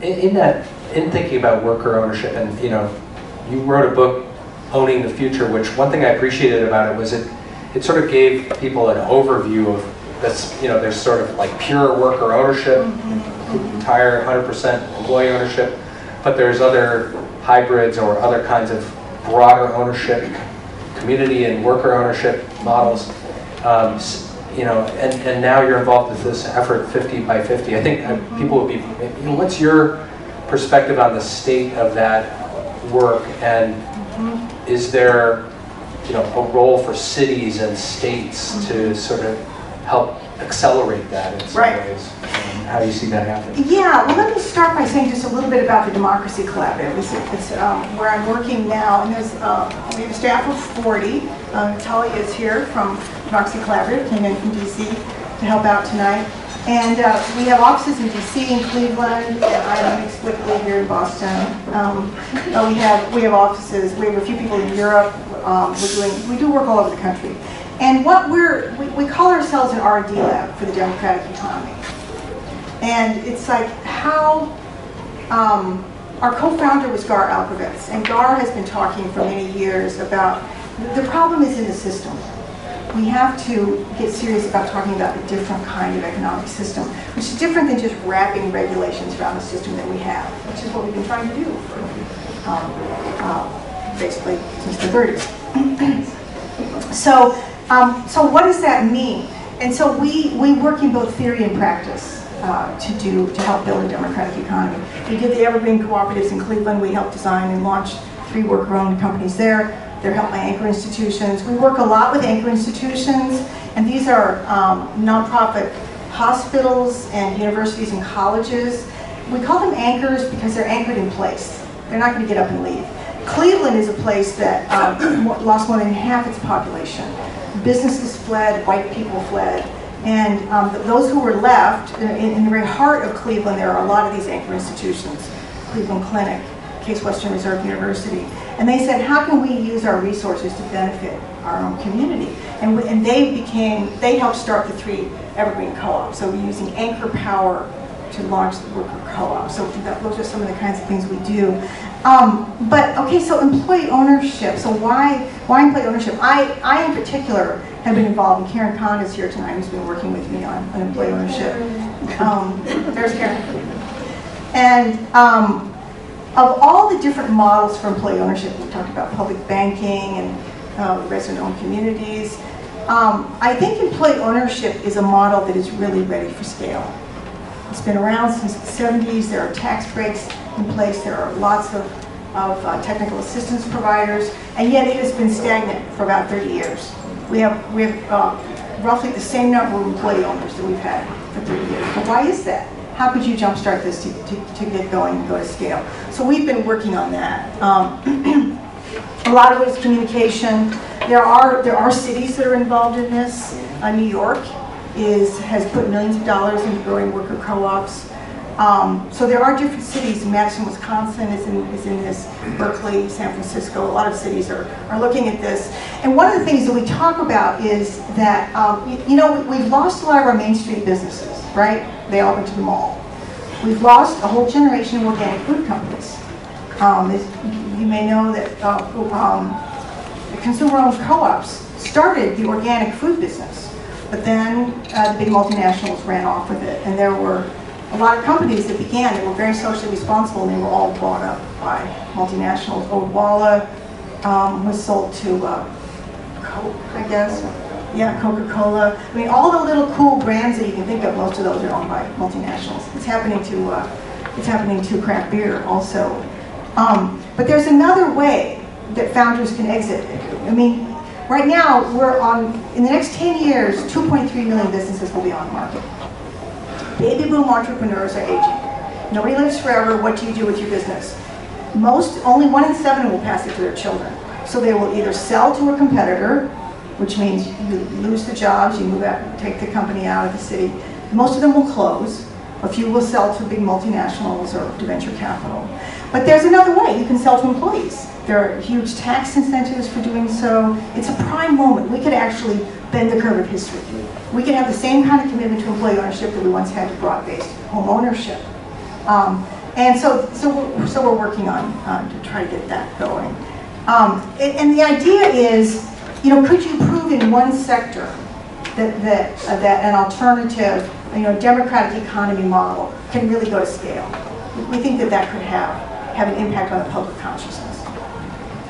in thinking about worker ownership, and you wrote a book, Owning the Future, which one thing I appreciated about it was it sort of gave people an overview of this. There's sort of like pure worker ownership, entire 100% employee ownership, but there's other hybrids or other kinds of broader ownership, community and worker ownership models. And now you're involved with this effort 50 by 50. I think people would be, what's your perspective on the state of that work, and is there a role for cities and states to sort of help accelerate that in some ways? How do you see that happening? Yeah, well, let me start by saying just a little bit about the Democracy Collaborative. It's where I'm working now, and there's we have a staff of 40. Talia is here from Democracy Collaborative, came in from DC to help out tonight. And we have offices in DC and Cleveland, and I'm inexplicably here in Boston. We have offices, we have a few people in Europe. We do work all over the country. And what we call ourselves an R&D lab for the democratic economy. And it's like how, our co-founder was Gar Alperovitz, and Gar has been talking for many years about the problem is in the system. We have to get serious about talking about a different kind of economic system, which is different than just wrapping regulations around the system that we have, which is what we've been trying to do for basically since the 30s. So what does that mean? And so we work in both theory and practice to help build a democratic economy. We did the Evergreen Cooperatives in Cleveland. We helped design and launch 3 worker-owned companies there. They're helped by anchor institutions. We work a lot with anchor institutions, and these are nonprofit hospitals and universities and colleges. We call them anchors because they're anchored in place. They're not going to get up and leave. Cleveland is a place that lost more than half its population. Businesses fled, white people fled, and those who were left, in the very heart of Cleveland, there are a lot of these anchor institutions. Cleveland Clinic, Case Western Reserve University. And they said, how can we use our resources to benefit our own community? And they helped start the 3 Evergreen co-ops. So we're using anchor power to launch the worker co-op. So those are some of the kinds of things we do. But okay, so employee ownership. So why employee ownership? I in particular have been involved, and Karen Kahn is here tonight, who's been working with me on employee ownership. There's Karen. And of all the different models for employee ownership, we talked about public banking and resident-owned communities. I think employee ownership is a model that is really ready for scale. It's been around since the 70s. There are tax breaks in place. There are lots of technical assistance providers, and yet it has been stagnant for about 30 years. We have roughly the same number of employee owners that we've had for 30 years. But why is that? How could you jumpstart this to get going and go to scale? So we've been working on that. A lot of it is communication. There are cities that are involved in this. New York has put millions of dollars into growing worker co-ops. So there are different cities. Madison, Wisconsin is in this. Berkeley, San Francisco, a lot of cities are looking at this. And one of the things that we talk about is that, we've lost a lot of our Main Street businesses, right? They all went to the mall. We've lost a whole generation of organic food companies. You may know that consumer-owned co-ops started the organic food business, but then the big multinationals ran off with it, and there were a lot of companies that began that were very socially responsible, and they were all bought up by multinationals. Odwalla was sold to Coke, I guess. Yeah, Coca-Cola. I mean, all the little cool brands that you can think of, most of those are owned by multinationals. It's happening to craft beer also. But there's another way that founders can exit. I mean, right now in the next 10 years, 2.3 million businesses will be on the market. Baby boom entrepreneurs are aging. Nobody lives forever. What do you do with your business? Only 1 in 7 will pass it to their children. So they will either sell to a competitor, which means you lose the jobs, you move out, take the company out of the city. Most of them will close. A few will sell to big multinationals or to venture capital. But there's another way. You can sell to employees. There are huge tax incentives for doing so. It's a prime moment. We could actually bend the curve of history. We could have the same kind of commitment to employee ownership that we once had to broad-based home ownership. And so we're working on to try to get that going. And the idea is, you know, could you prove in one sector that an alternative, you know, democratic economy model can really go to scale? We think that could have an impact on the public consciousness.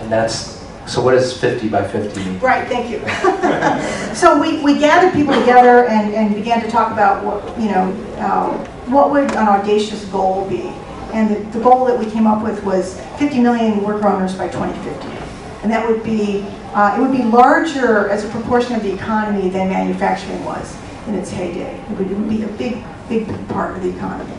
And that's, so what does 50 by 50 mean? Right, thank you. So we gathered people together and began to talk about what would an audacious goal be. And the goal that we came up with was 50 million worker owners by 2050. And that would be, it would be larger as a proportion of the economy than manufacturing was in its heyday. It would be a big part of the economy.